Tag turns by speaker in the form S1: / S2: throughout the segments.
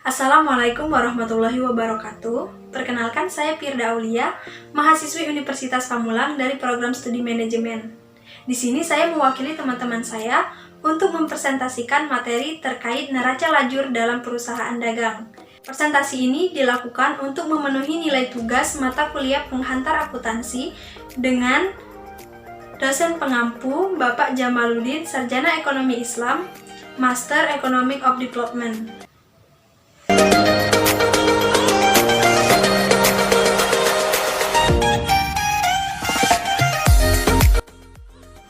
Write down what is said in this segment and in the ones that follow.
S1: Assalamualaikum warahmatullahi wabarakatuh. Perkenalkan, saya Firda Aulia, mahasiswi Universitas Pamulang dari program studi manajemen. Di sini saya mewakili teman-teman saya untuk mempresentasikan materi terkait neraca lajur dalam perusahaan dagang. Presentasi ini dilakukan untuk memenuhi nilai tugas mata kuliah penghantar akuntansi dengan dosen pengampu Bapak Jamaluddin, Sarjana Ekonomi Islam, Master Economic of Development.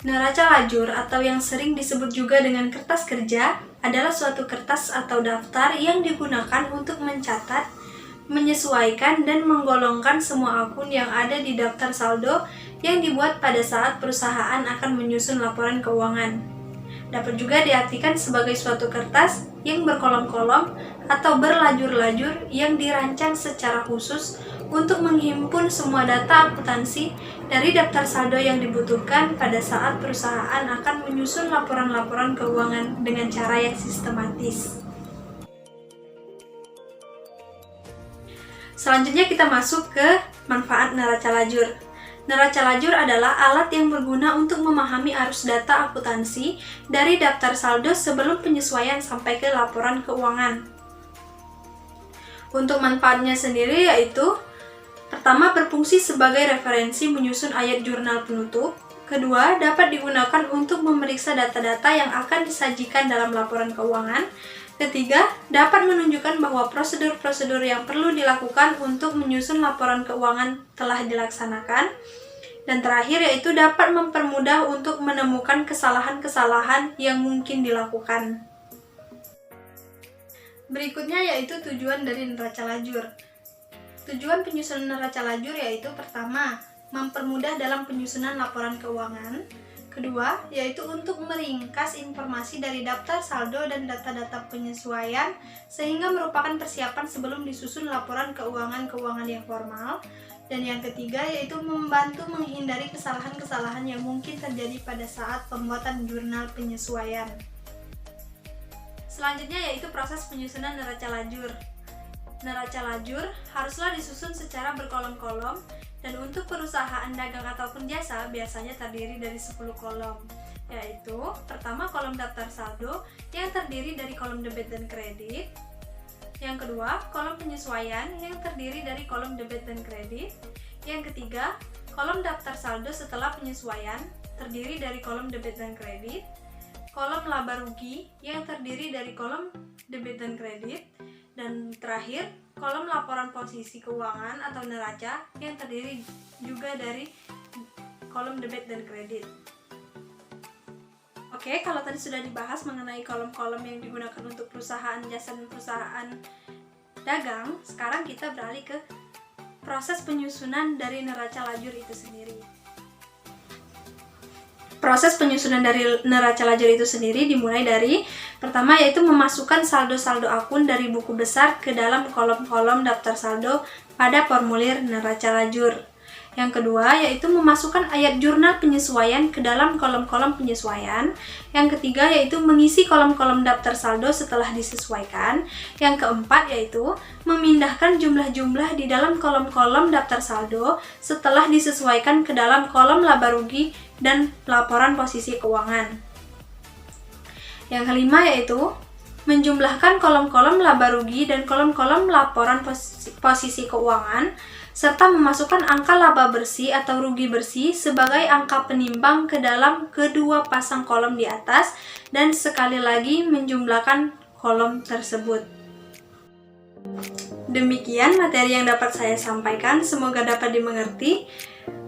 S1: Neraca lajur atau yang sering disebut juga dengan kertas kerja adalah suatu kertas atau daftar yang digunakan untuk mencatat, menyesuaikan, dan menggolongkan semua akun yang ada di daftar saldo yang dibuat pada saat perusahaan akan menyusun laporan keuangan. Dapat juga diartikan sebagai suatu kertas yang berkolom-kolom atau berlajur-lajur yang dirancang secara khusus untuk menghimpun semua data akuntansi dari daftar saldo yang dibutuhkan pada saat perusahaan akan menyusun laporan-laporan keuangan dengan cara yang sistematis. Selanjutnya kita masuk ke manfaat neraca lajur. Neraca lajur adalah alat yang berguna untuk memahami arus data akuntansi dari daftar saldo sebelum penyesuaian sampai ke laporan keuangan. Untuk manfaatnya sendiri yaitu: pertama, berfungsi sebagai referensi menyusun ayat jurnal penutup. Kedua, dapat digunakan untuk memeriksa data-data yang akan disajikan dalam laporan keuangan. Ketiga, dapat menunjukkan bahwa prosedur-prosedur yang perlu dilakukan untuk menyusun laporan keuangan telah dilaksanakan. Dan terakhir yaitu dapat mempermudah untuk menemukan kesalahan-kesalahan yang mungkin dilakukan. Berikutnya yaitu tujuan dari neraca lajur. Tujuan penyusunan neraca lajur yaitu: pertama, mempermudah dalam penyusunan laporan keuangan. Kedua, yaitu untuk meringkas informasi dari daftar saldo dan data-data penyesuaian sehingga merupakan persiapan sebelum disusun laporan keuangan yang formal. Dan yang ketiga, yaitu membantu menghindari kesalahan-kesalahan yang mungkin terjadi pada saat pembuatan jurnal penyesuaian. Selanjutnya yaitu proses penyusunan neraca lajur. Neraca lajur haruslah disusun secara berkolom-kolom, dan untuk perusahaan dagang ataupun jasa biasanya terdiri dari 10 kolom, yaitu: pertama, kolom daftar saldo yang terdiri dari kolom debit dan kredit. Yang kedua, kolom penyesuaian yang terdiri dari kolom debit dan kredit. Yang ketiga, kolom daftar saldo setelah penyesuaian terdiri dari kolom debit dan kredit. Kolom laba rugi yang terdiri dari kolom debit dan kredit. Dan terakhir, kolom laporan posisi keuangan atau neraca yang terdiri juga dari kolom debit dan kredit. Oke, kalau tadi sudah dibahas mengenai kolom-kolom yang digunakan untuk perusahaan jasa dan perusahaan dagang, sekarang kita beralih ke proses penyusunan dari neraca lajur itu sendiri. Proses penyusunan dari neraca lajur itu sendiri dimulai dari: pertama, yaitu memasukkan saldo-saldo akun dari buku besar ke dalam kolom-kolom daftar saldo pada formulir neraca lajur. Yang kedua, yaitu memasukkan ayat jurnal penyesuaian ke dalam kolom-kolom penyesuaian. Yang ketiga, yaitu mengisi kolom-kolom daftar saldo setelah disesuaikan. Yang keempat, yaitu memindahkan jumlah-jumlah di dalam kolom-kolom daftar saldo setelah disesuaikan ke dalam kolom laba rugi dan laporan posisi keuangan. Yang kelima, yaitu menjumlahkan kolom-kolom laba rugi dan kolom-kolom laporan posisi keuangan, serta memasukkan angka laba bersih atau rugi bersih sebagai angka penimbang ke dalam kedua pasang kolom di atas, dan sekali lagi menjumlahkan kolom tersebut. Demikian materi yang dapat saya sampaikan, semoga dapat dimengerti.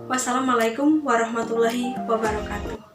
S1: Wassalamualaikum warahmatullahi wabarakatuh.